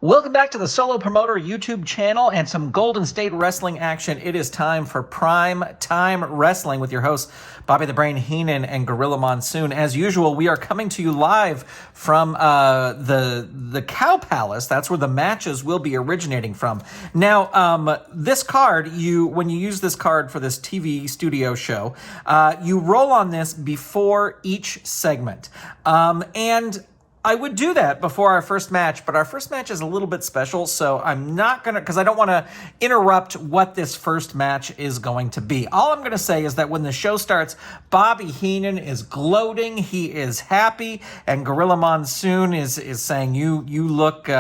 Welcome back to the Solo Promoter YouTube channel and some Golden State Wrestling action. It is time for Prime Time Wrestling with your hosts, Bobby the Brain Heenan and Gorilla Monsoon. As usual, we are coming to you live from the Cow Palace. That's where the matches will be originating from. Now, this card, when you use this card for this TV studio show, you roll on this before each segment. And I would do that before our first match, but our first match is a little bit special, so I'm not going to, because I don't want to interrupt what this first match is going to be. All I'm going to say is that when the show starts, Bobby Heenan is gloating, he is happy, and Gorilla Monsoon is saying, you look...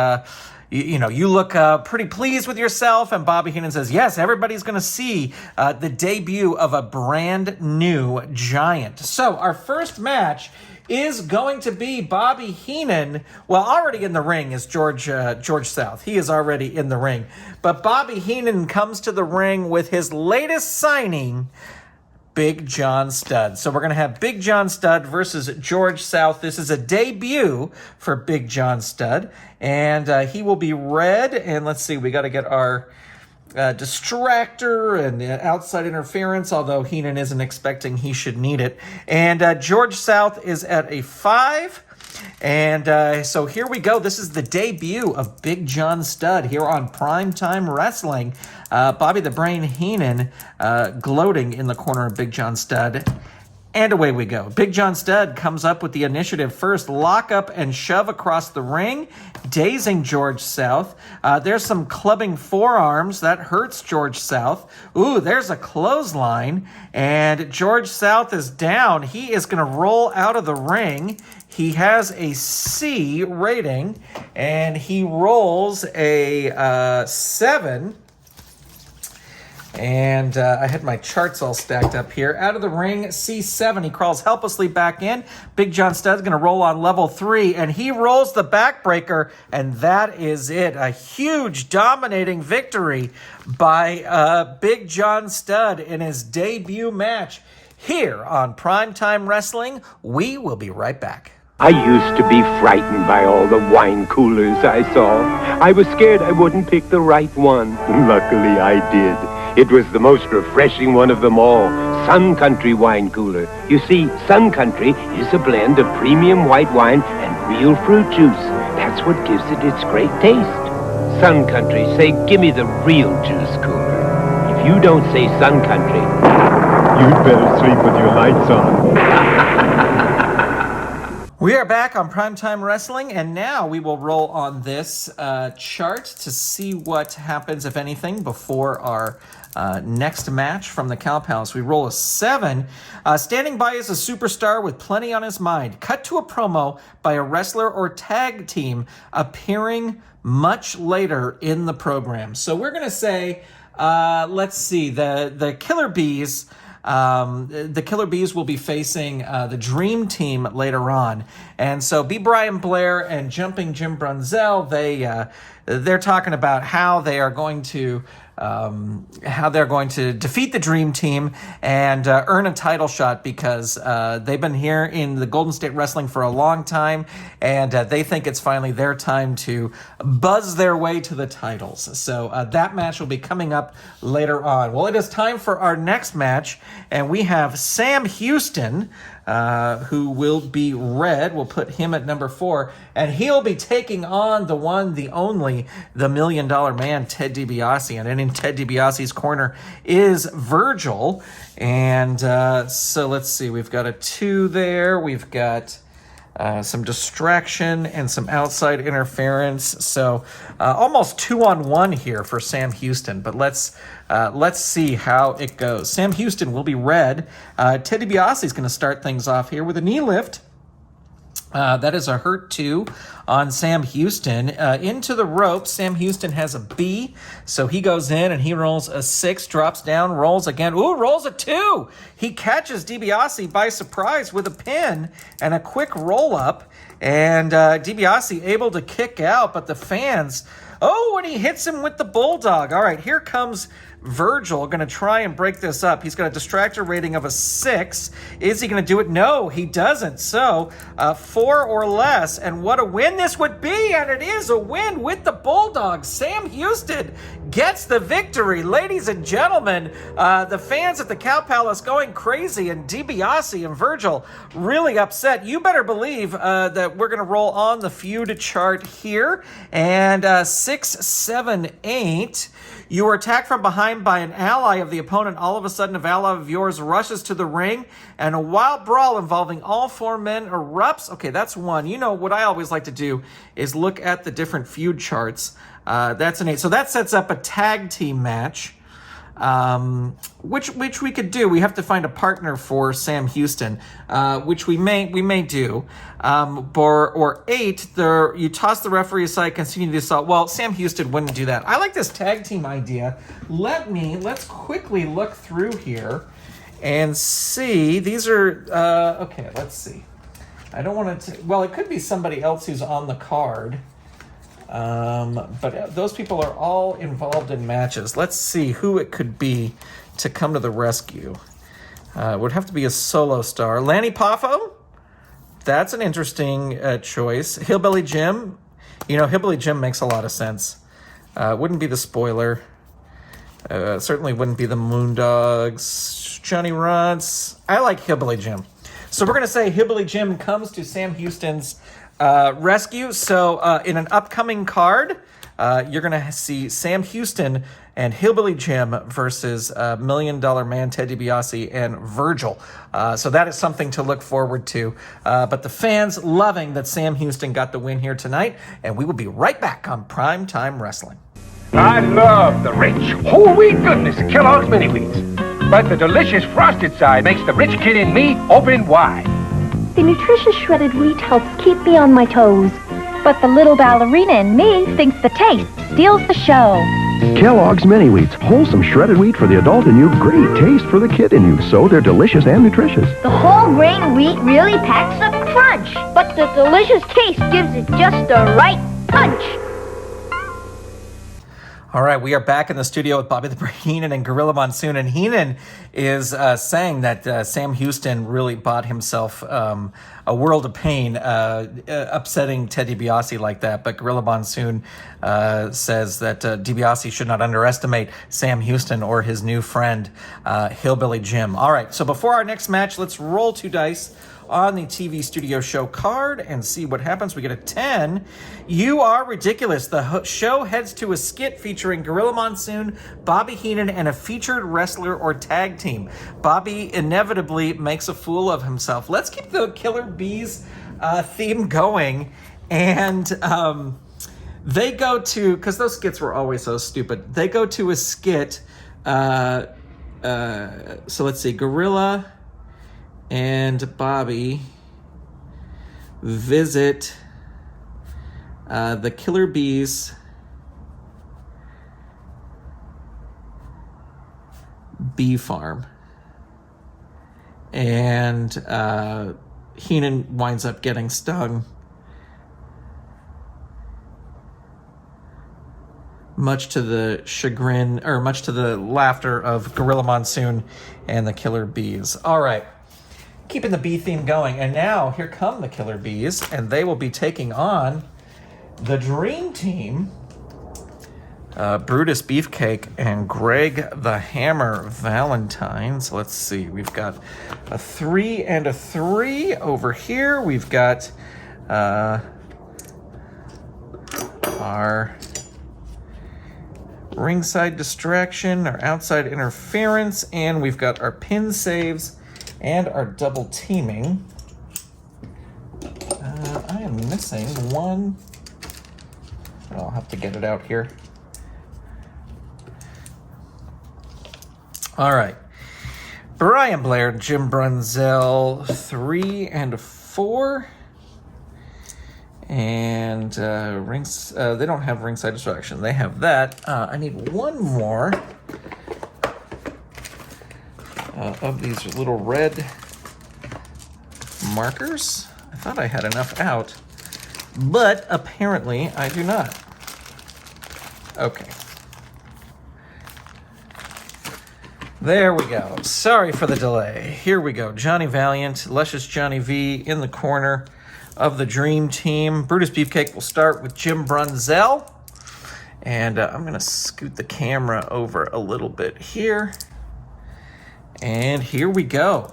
You look pretty pleased with yourself, and Bobby Heenan says, yes, everybody's going to see the debut of a brand new giant. So our first match is going to be Bobby Heenan. Well, already in the ring is George South. He is already in the ring. But Bobby Heenan comes to the ring with his latest signing, Big John Studd. So we're going to have Big John Studd versus George South. This is a debut for Big John Studd. And he will be red. And let's see, we got to get our distractor and outside interference, although Heenan isn't expecting he should need it. And George South is at a 5. And so here we go. This is the debut of Big John Studd here on Primetime Wrestling. Bobby the Brain Heenan gloating in the corner of Big John Studd. And away we go. Big John Studd comes up with the initiative first. Lock up and shove across the ring, dazing George South. There's some clubbing forearms. That hurts George South. Ooh, there's a clothesline. And George South is down. He is going to roll out of the ring. He has a C rating, and he rolls a 7. And I had my charts all stacked up here. Out of the ring, C7. He crawls helplessly back in. Big John Studd's going to roll on level 3, and he rolls the backbreaker, and that is it. A huge, dominating victory by Big John Studd in his debut match here on Primetime Wrestling. We will be right back. I used to be frightened by all the wine coolers I saw. I was scared I wouldn't pick the right one. Luckily, I did. It was the most refreshing one of them all, Sun Country Wine Cooler. You see, Sun Country is a blend of premium white wine and real fruit juice. That's what gives it its great taste. Sun Country, say, give me the real juice cooler. If you don't say Sun Country, you'd better sleep with your lights on. We are back on Primetime Wrestling, and now we will roll on this chart to see what happens, if anything, before our next match from the Cow Palace. We roll a 7. Standing by is a superstar with plenty on his mind. Cut to a promo by a wrestler or tag team appearing much later in the program. So we're going to say, let's see, the Killer Bees... the Killer Bees will be facing the Dream Team later on. And so B. Brian Blair and Jumping Jim Brunzell, they're talking about how they are going to defeat the Dream Team and earn a title shot, because they've been here in the Golden State Wrestling for a long time, and they think it's finally their time to buzz their way to the titles. So that match will be coming up later on. Well, it is time for our next match, and we have Sam Houston, who will be red. We'll put him at number 4, and he'll be taking on the one, the only, the $1 Million Man, Ted DiBiase. And in Ted DiBiase's corner is Virgil. And so let's see. We've got a 2 there. We've got some distraction and some outside interference. So almost 2-on-1 here for Sam Houston. But let's see how it goes. Sam Houston will be red. Ted DiBiase is going to start things off here with a knee lift. That is a hurt 2 on Sam Houston. Into the ropes, Sam Houston has a B, so he goes in and he rolls a 6, drops down, rolls again. Ooh, rolls a 2. He catches DiBiase by surprise with a pin and a quick roll up, and DiBiase able to kick out, but the fans... Oh, and he hits him with the Bulldog. All right, here comes Virgil going to try and break this up. He's got a distractor rating of a 6. Is he going to do it? No, he doesn't. So 4 or less. And what a win this would be. And it is a win with the Bulldogs. Sam Houston gets the victory. Ladies and gentlemen, the fans at the Cow Palace going crazy, and DiBiase and Virgil really upset. You better believe that we're going to roll on the feud chart here. And 6, 7, 8. You were attacked from behind by an ally of the opponent. All of a sudden, a ally of yours rushes to the ring, and a wild brawl involving all 4 men erupts. Okay, that's 1. You know, what I always like to do is look at the different feud charts. That's an 8. So that sets up a tag team match, which we could do. We have to find a partner for Sam Houston, which we may do. Or 8, you toss the referee aside, continue the assault. Well, Sam Houston wouldn't do that. I like this tag team idea. Let's quickly look through here and see. These are, okay, let's see. I don't want to, well, it could be somebody else who's on the card. But those people are all involved in matches. Let's see who it could be to come to the rescue. It would have to be a solo star. Lanny Poffo? That's an interesting choice. Hillbilly Jim? You know, Hillbilly Jim makes a lot of sense. Wouldn't be the spoiler. Certainly wouldn't be the Moondogs. Johnny Runts. I like Hillbilly Jim. So we're going to say Hillbilly Jim comes to Sam Houston's rescue. So in an upcoming card, you're going to see Sam Houston and Hillbilly Jim versus $1 Million Man Ted DiBiase and Virgil. So that is something to look forward to. But the fans loving that Sam Houston got the win here tonight. And we will be right back on Primetime Wrestling. I love the rich, whole wheat goodness of Kellogg's Mini Wheats. But the delicious frosted side makes the rich kid in me open wide. The nutritious shredded wheat helps keep me on my toes. But the little ballerina in me thinks the taste steals the show. Kellogg's Mini Wheats, wholesome shredded wheat for the adult in you, great taste for the kid in you. So they're delicious and nutritious. The whole grain wheat really packs a crunch, but the delicious taste gives it just the right punch. All right, we are back in the studio with Bobby the Brain Heenan and Gorilla Monsoon. And Heenan is saying that Sam Houston really bought himself a world of pain upsetting Ted DiBiase like that. But Gorilla Monsoon says that DiBiase should not underestimate Sam Houston or his new friend, Hillbilly Jim. All right, so before our next match, let's roll 2 dice on the TV studio show card and see what happens. We get a 10. You are ridiculous. The show heads to a skit featuring Gorilla Monsoon, Bobby Heenan, and a featured wrestler or tag team. Bobby inevitably makes a fool of himself. Let's keep the Killer Bees theme going. And they go to, because those skits were always so stupid, they go to a skit. So let's see, Gorilla and Bobby visit the Killer Bees bee farm. And Heenan winds up getting stung. Much to the chagrin, or much to the laughter of Gorilla Monsoon and the Killer Bees. All right. Keeping the bee theme going. And now here come the Killer Bees, and they will be taking on the Dream Team, Brutus Beefcake and Greg the Hammer Valentine. So let's see. We've got a 3 and a 3 over here. We've got our ringside distraction, our outside interference, and we've got our pin saves and our double teaming. I am missing one. I'll have to get it out here. All right. Brian Blair, Jim Brunzell, 3 and 4. And they don't have ringside distraction. They have that. I need one more of these little red markers. I thought I had enough out, but apparently I do not. Okay. There we go. Sorry for the delay. Here we go. Johnny Valiant, Luscious Johnny V in the corner of the Dream Team. Brutus Beefcake will start with Jim Brunzell. And I'm going to scoot the camera over a little bit here. And here we go.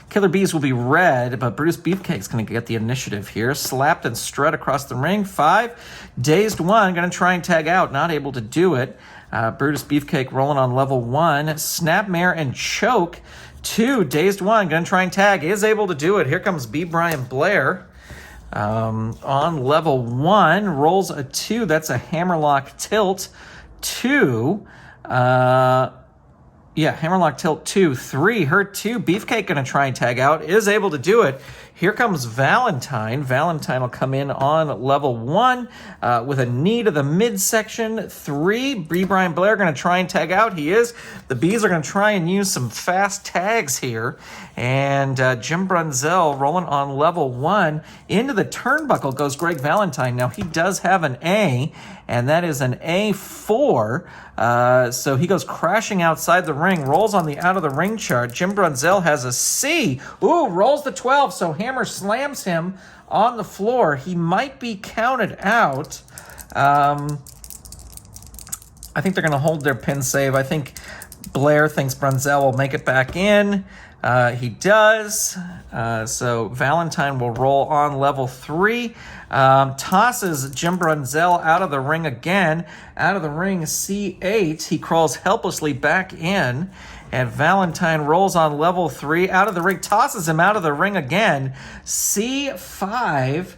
Killer Bees will be red, but Brutus Beefcake's going to get the initiative here. Slapped and strut across the ring. 5. Dazed 1, going to try and tag out. Not able to do it. Brutus Beefcake rolling on level 1. Snapmare and Choke. 2. Dazed 1, going to try and tag. Is able to do it. Here comes B. Brian Blair. On level 1. Rolls a 2. That's a Hammerlock Tilt. 2. Hammerlock Tilt 2. 3. Hurt 2. Beefcake going to try and tag out. Is able to do it. Here comes Valentine. Valentine will come in on level 1 with a knee to the midsection. 3. B. Brian Blair going to try and tag out. He is. The Bees are going to try and use some fast tags here. And Jim Brunzell rolling on level 1. Into the turnbuckle goes Greg Valentine. Now, he does have an A, and that is an A4. So he goes crashing outside the ring, rolls on the out of the ring chart. Jim Brunzell has a C. Ooh, rolls the 12, so Hammer slams him on the floor. He might be counted out. I think they're going to hold their pin save. I think Blair thinks Brunzell will make it back in. He does. So Valentine will roll on level 3. Tosses Jim Brunzell out of the ring again. Out of the ring, C8. He crawls helplessly back in. And Valentine rolls on level 3. Out of the ring, tosses him out of the ring again. C5.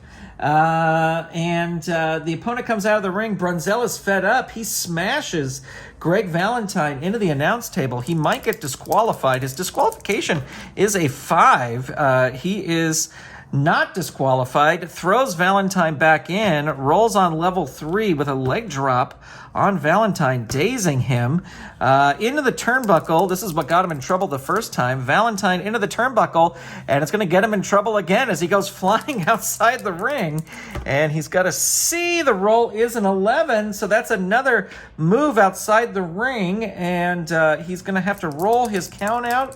The opponent comes out of the ring. Brunzell is fed up. He smashes Greg Valentine into the announce table. He might get disqualified. His disqualification is a 5. He is not disqualified. Throws Valentine back in. Rolls on level 3 with a leg drop on Valentine, dazing him. Into the turnbuckle. This is what got him in trouble the first time. Valentine into the turnbuckle, and it's going to get him in trouble again as he goes flying outside the ring. And he's got to see the roll is an 11, so that's another move outside the ring, and he's going to have to roll his count out.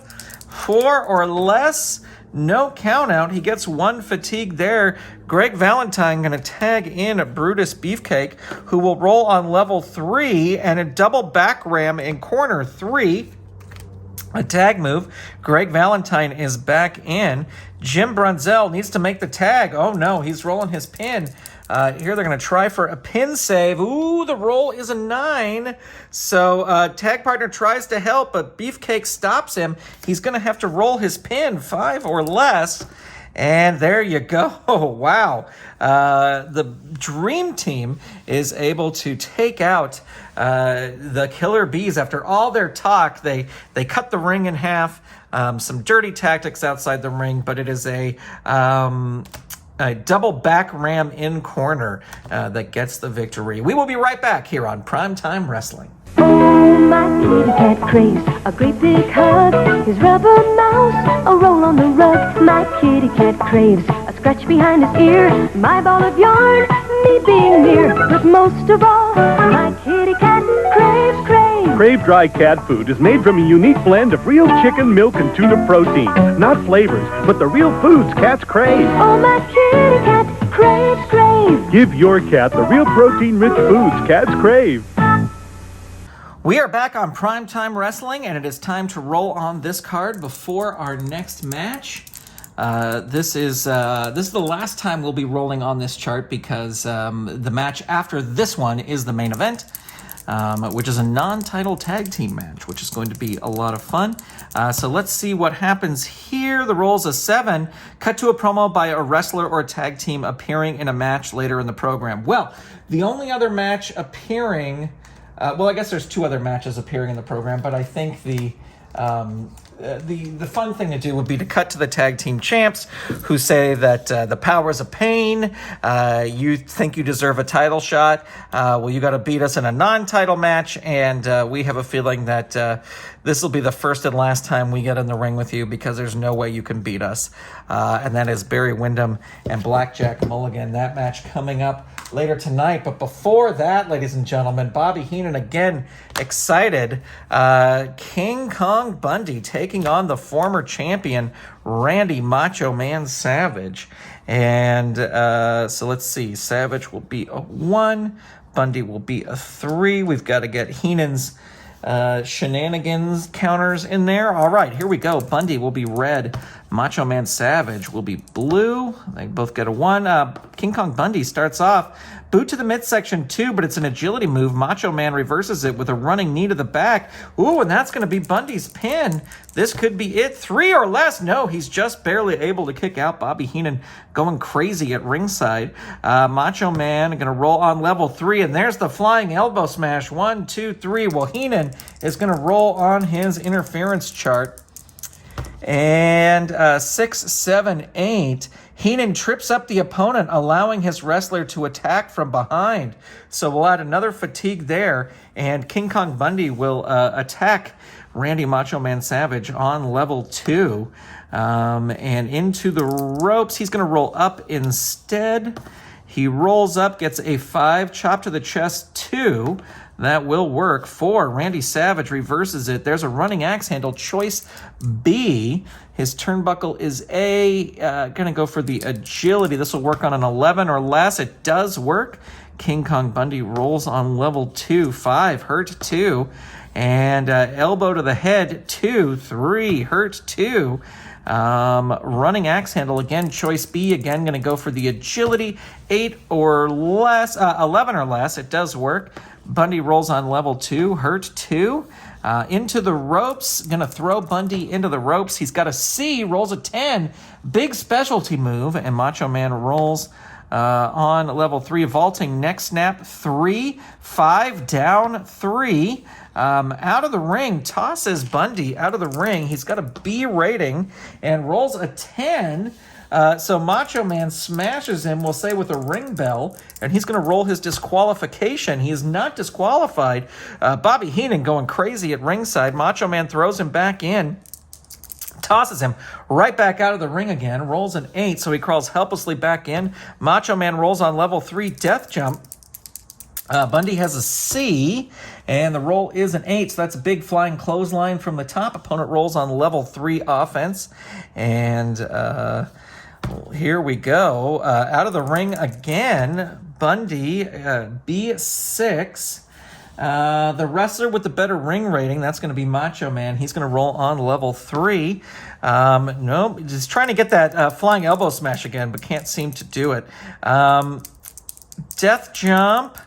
4 or less. No count out. He gets 1 fatigue there. Greg Valentine going to tag in Brutus Beefcake, who will roll on level 3 and a double back ram in corner 3. A tag move. Greg Valentine is back in. Jim Brunzell needs to make the tag. Oh no, he's rolling his pin. Here they're going to try for a pin save. Ooh, the roll is a 9. So tag partner tries to help, but Beefcake stops him. He's going to have to roll his pin, 5 or less. And there you go. Wow. The Dream Team is able to take out the Killer Bees. After all their talk, they cut the ring in half. Some dirty tactics outside the ring, but it is a double back ram in corner that gets the victory. We will be right back here on Primetime Wrestling. Oh, my kitty cat craves a great big hug. His rubber mouse, a roll on the rug. My kitty cat craves a scratch behind his ear. My ball of yarn, me being near. But most of all, my kitty cat craves. Crave Dry Cat Food is made from a unique blend of real chicken, milk, and tuna protein. Not flavors, but the real foods cats crave. Oh, my kitty cat craves. Give your cat the real protein-rich foods cats crave. We are back on Primetime Wrestling, and it is time to roll on this card before our next match. This is the last time we'll be rolling on this chart because the match after this one is the main event, which is a non-title tag team match, which is going to be a lot of fun. So let's see what happens here. The roll's a 7. Cut to a promo by a wrestler or a tag team appearing in a match later in the program. Well, the only other match appearing... I guess there's 2 other matches appearing in the program, but I think the fun thing to do would be to cut to the tag team champs who say that the power's a pain, you think you deserve a title shot, you got to beat us in a non-title match, and we have a feeling that this will be the first and last time we get in the ring with you because there's no way you can beat us. And that is Barry Windham and Blackjack Mulligan. That match coming up later tonight. But before that, ladies and gentlemen, Bobby Heenan again excited. King Kong Bundy taking on the former champion Randy Macho Man Savage. And so let's see. Savage will be a 1. Bundy will be a 3. We've got to get Heenan's shenanigans counters in there. All right, here we go. Bundy will be red. Macho Man Savage will be blue. They both get a 1. King Kong Bundy starts off. Boot to the midsection 2, but it's an agility move. Macho Man reverses it with a running knee to the back. Ooh, and that's going to be Bundy's pin. This could be it. 3 or less. No, he's just barely able to kick out. Bobby Heenan going crazy at ringside. Macho Man going to roll on level 3, and there's the flying elbow smash. 1, 2, 3. Well, Heenan is going to roll on his interference chart. And 6, 7, 8. Heenan trips up the opponent, allowing his wrestler to attack from behind. So we'll add another fatigue there, and King Kong Bundy will attack Randy Macho Man Savage on level 2. And into the ropes. He's going to roll up instead. He rolls up, gets a 5, chop to the chest 2. That will work. 4, Randy Savage reverses it. There's a running axe handle, choice B. His turnbuckle is A. Gonna go for the agility. This will work on an 11 or less. It does work. King Kong Bundy rolls on level 2. 5, hurt 2. And elbow to the head, 2. 3, hurt 2. Running axe handle, again, choice B. Again, going to go for the agility. 8 or less, 11 or less. It does work. Bundy rolls on level 2, hurt 2. Into the ropes, going to throw Bundy into the ropes. He's got a C, rolls a 10. Big specialty move, and Macho Man rolls on level 3. Vaulting neck snap, 3. 5, down 3. Out of the ring, tosses Bundy out of the ring. He's got a B rating and rolls a 10. So Macho Man smashes him, we'll say, with a ring bell, and he's going to roll his disqualification. He is not disqualified. Bobby Heenan going crazy at ringside. Macho Man throws him back in, tosses him right back out of the ring again, rolls an 8, so he crawls helplessly back in. Macho Man rolls on level 3, death jump. Bundy has a C, and the roll is an 8, so that's a big flying clothesline from the top. Opponent rolls on level 3 offense, and here we go. Out of the ring again, Bundy, B6. The wrestler with the better ring rating, that's going to be Macho Man. He's going to roll on level 3. Nope, just trying to get that flying elbow smash again, but can't seem to do it. Death jump.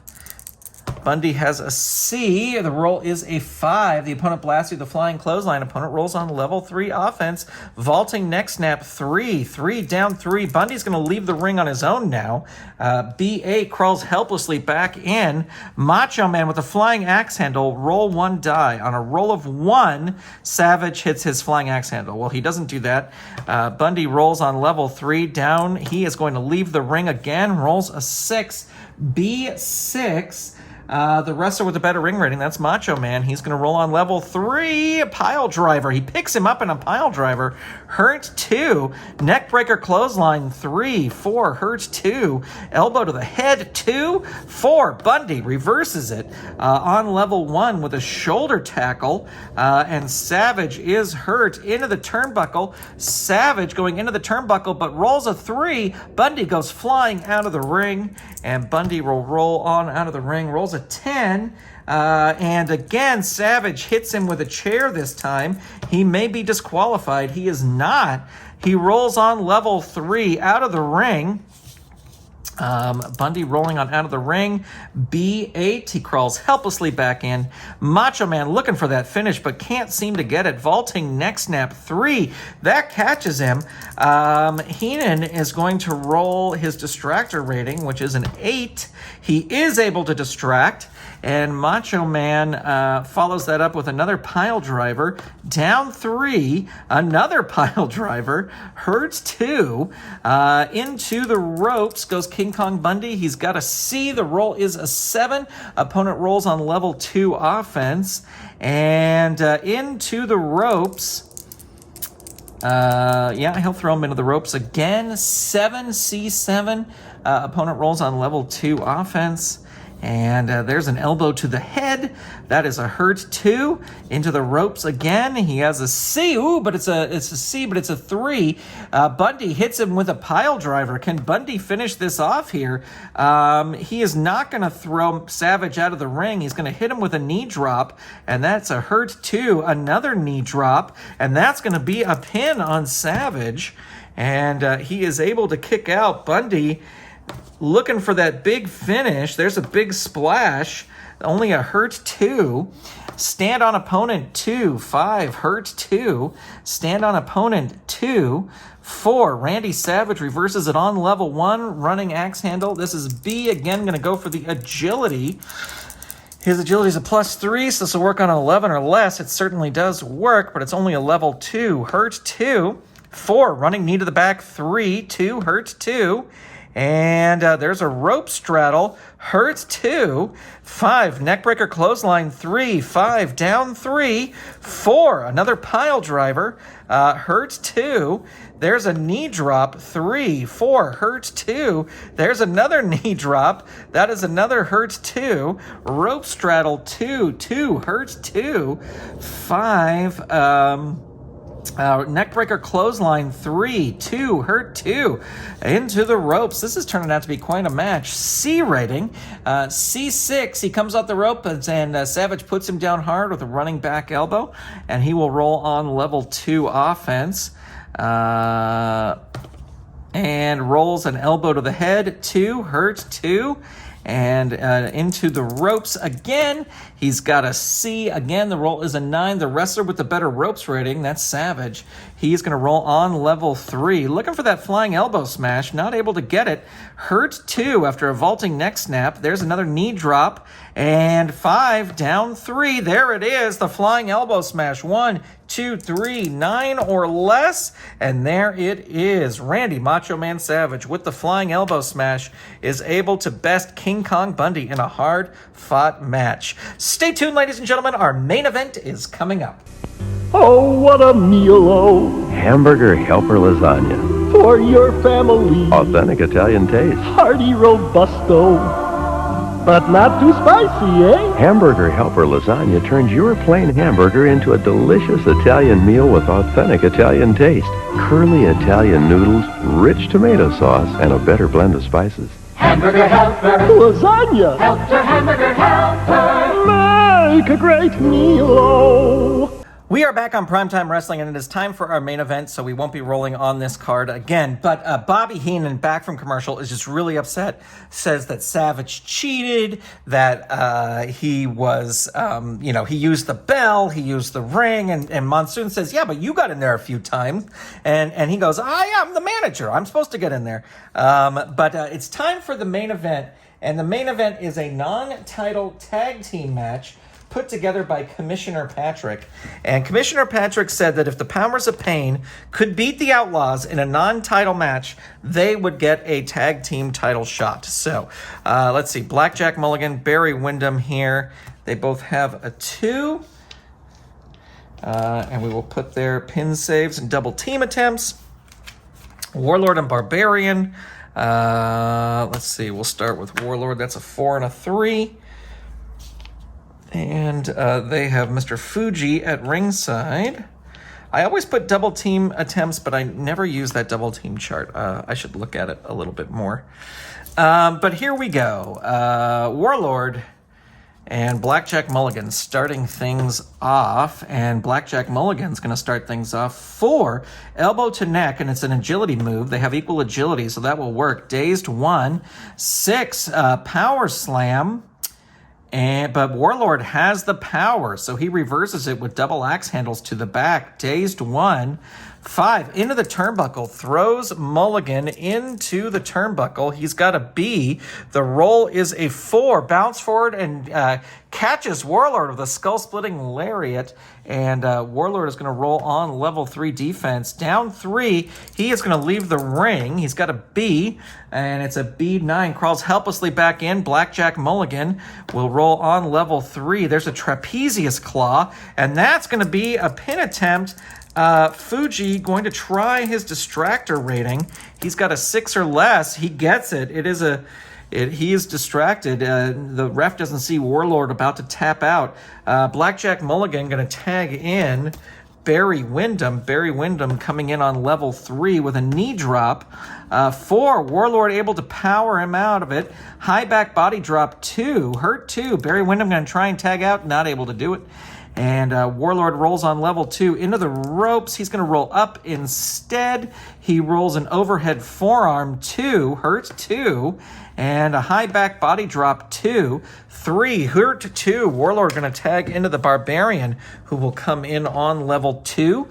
Bundy has a C. The roll is a 5. The opponent blasts through the flying clothesline. Opponent rolls on level 3 offense. Vaulting neck snap, 3. 3, down 3. Bundy's going to leave the ring on his own now. B8 crawls helplessly back in. Macho Man with a flying axe handle. Roll 1 die. On a roll of 1, Savage hits his flying axe handle. Well, he doesn't do that. Bundy rolls on level 3 down. He is going to leave the ring again. Rolls a 6. B6. The wrestler with the better ring rating, that's Macho Man. He's going to roll on level 3. Pile driver. He picks him up in a pile driver. Hurt 2. Neckbreaker clothesline, 3. 4. Hurt 2. Elbow to the head, 2. 4. Bundy reverses it on level 1 with a shoulder tackle. And Savage is hurt into the turnbuckle. Savage going into the turnbuckle, but rolls a 3. Bundy goes flying out of the ring. And Bundy will roll on out of the ring. Rolls a 10. And again, Savage hits him with a chair this time. He may be disqualified. He is not. He rolls on level 3 out of the ring. Bundy rolling on out of the ring. B8. He crawls helplessly back in. Macho Man looking for that finish, but can't seem to get it. Vaulting neck snap, 3. That catches him. Heenan is going to roll his distractor rating, which is an 8. He is able to distract. And Macho Man follows that up with another pile driver. Down 3. Another pile driver. Hurts 2. Into the ropes goes King Kong Bundy. He's got a C. The roll is a 7. Opponent rolls on level 2 offense. And into the ropes. Yeah, he'll throw him into the ropes again. 7, C7. Opponent rolls on level 2 offense. And there's an elbow to the head. That is a hurt 2. Into the ropes again. He has a C. Ooh, but it's a C, but it's a 3. Bundy hits him with a pile driver. Can Bundy finish this off here? He is not going to throw Savage out of the ring. He's going to hit him with a knee drop, and that's a hurt 2. Another knee drop, and that's going to be a pin on Savage. And he is able to kick out. Bundy looking for that big finish. There's a big splash. Only a hurt 2. Stand on opponent 2. 5. Hurt 2. Stand on opponent 2. 4. Randy Savage reverses it on level 1. Running axe handle. This is B. Again, going to go for the agility. His agility is a +3, so this will work on an 11 or less. It certainly does work, but it's only a level 2. Hurt 2. 4. Running knee to the back. 3. 2. Hurt 2. And there's a rope straddle. Hurt 2. 5. Neckbreaker clothesline. 3. 5. Down 3. 4. Another pile driver. Hurt 2. There's a knee drop. 3. 4. Hurt 2. There's another knee drop. That is another hurt 2. Rope straddle. 2. 2. Hurt 2. 5. Neckbreaker clothesline. 3. 2. Hurt 2. Into the ropes. This is turning out to be quite a match. C rating. C6. He comes off the rope and Savage puts him down hard with a running back elbow, and he will roll on level 2 offense. And rolls an elbow to the head. 2. Hurt 2. And into the ropes again. He's got a C. Again, the roll is a 9. The wrestler with the better ropes rating, that's Savage. He's going to roll on level 3. Looking for that flying elbow smash. Not able to get it. Hurt 2 after a vaulting neck snap. There's another knee drop. And 5. Down 3. There it is. The flying elbow smash. 1, 2, 3, 9 or less. And there it is. Randy Macho Man Savage with the flying elbow smash is able to best King Kong Bundy in a hard-fought match. Stay tuned, ladies and gentlemen. Our main event is coming up. Oh, what a meal, oh, Hamburger helper lasagna. for your family. Authentic Italian taste. Hearty robusto, but not too spicy, eh? Hamburger helper lasagna turns your plain hamburger into a delicious Italian meal with authentic Italian taste. Curly Italian noodles, rich tomato sauce, and a better blend of spices. Hamburger helper, Lasagna, helper, hamburger helper. make a great meal, oh. We are back on Primetime Wrestling, and it is time for our main event, so we won't be rolling on this card again. But Bobby Heenan, back from commercial, is just really upset, says that Savage cheated, that he was, he used the bell, he used the ring, and Monsoon says, yeah, but you got in there a few times. And he goes, I am the manager. I'm supposed to get in there. But it's time for the main event, and the main event is a non-title tag team match put together by Commissioner Patrick. And Commissioner Patrick said that if the Powers of Pain could beat the Outlaws in a non-title match, they would get a tag team title shot. So, let's see. Blackjack Mulligan, Barry Windham here. They both have a 2. And we will put their pin saves and double team attempts. Warlord and Barbarian. Let's see. We'll start with Warlord. That's a 4 and a 3. And they have Mr. Fuji at ringside. I always put double team attempts, but I never use that double team chart. I should look at it a little bit more. But here we go. Warlord and Blackjack Mulligan starting things off. And Blackjack Mulligan's going to start things off 4. Elbow to neck, and it's an agility move. They have equal agility, so that will work. Dazed 1. 6. Power slam. But Warlord has the power, so he reverses it with double axe handles to the back. Dazed 1. 5 into the turnbuckle, throws Mulligan into the turnbuckle. He's got a B. The roll is a 4. Bounce forward and catches Warlord with a skull-splitting lariat. And Warlord is going to roll on level 3 defense. Down 3, he is going to leave the ring. He's got a B, and it's a B9. Crawls helplessly back in. Blackjack Mulligan will roll on level 3. There's a trapezius claw, and that's going to be a pin attempt. Fuji going to try his distractor rating. He's got a 6 or less. He gets it. He is distracted. The ref doesn't see Warlord about to tap out. Blackjack Mulligan going to tag in Barry Windham. Barry Windham coming in on level 3 with a knee drop. 4, Warlord able to power him out of it. High back body drop 2, hurt 2. Barry Windham going to try and tag out, not able to do it. And Warlord rolls on level 2 into the ropes. He's going to roll up instead. He rolls an overhead forearm 2, hurt 2, and a high back body drop 2, 3, hurt 2. Warlord going to tag into the Barbarian, who will come in on level 2.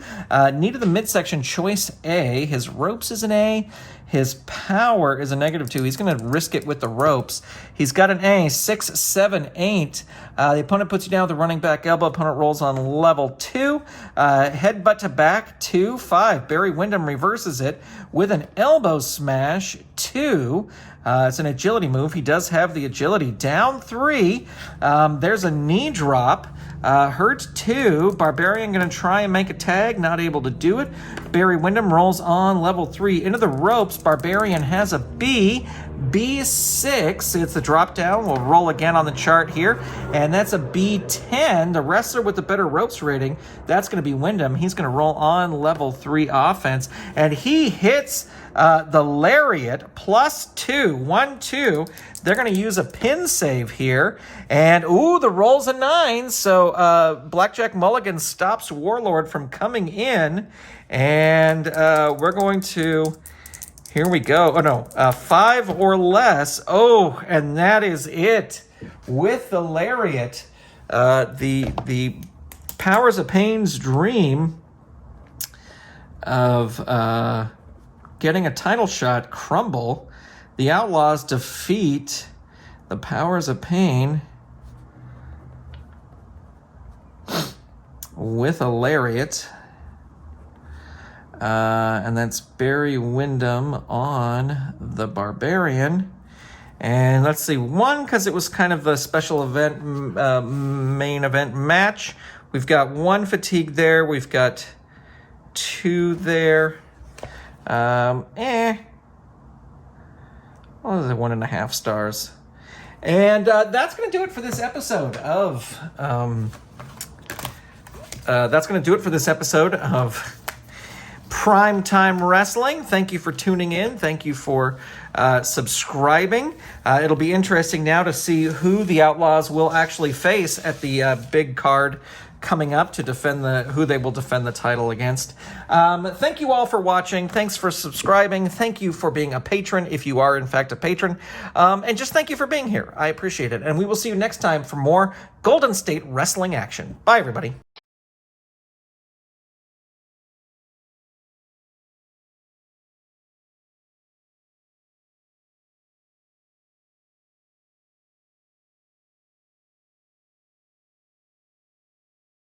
Knee to the midsection, choice A. His ropes is an A. His power is a -2. He's going to risk it with the ropes. He's got an A, 6, 7, 8. The opponent puts you down with a running back elbow. Opponent rolls on level 2. Headbutt to back, 2, 5. Barry Windham reverses it with an elbow smash, 2. It's an agility move. He does have the agility. Down 3. There's a knee drop. Hurt 2. Barbarian going to try and make a tag. Not able to do it. Barry Windham rolls on level 3 into the ropes. Barbarian has a B. B6. It's the drop down. We'll roll again on the chart here. And that's a B10. The wrestler with the better ropes rating, that's going to be Windham. He's going to roll on level 3 offense. And he hits the lariat +2. 1, 2. They're going to use a pin save here. And, ooh, the roll's a 9. So Blackjack Mulligan stops Warlord from coming in. And we're going to... Here we go. Oh, no. 5 or less. Oh, and that is it. With the lariat, the Powers of Pain's dream of getting a title shot crumble. The Outlaws defeat the Powers of Pain with a lariat. And that's Barry Windham on the Barbarian. And let's see, 1, because it was kind of a special event, main event match. We've got 1 fatigue there. We've got 2 there. Well, there's 1.5 stars. And that's going to do it for this episode of... Primetime Wrestling. Thank you for tuning in. Thank you for subscribing. It'll be interesting now to see who the Outlaws will actually face at the big card coming up to defend who they will defend the title against. Thank you all for watching. Thanks for subscribing. Thank you for being a patron, if you are in fact a patron. And just thank you for being here. I appreciate it. And we will see you next time for more Golden State Wrestling action. Bye, everybody.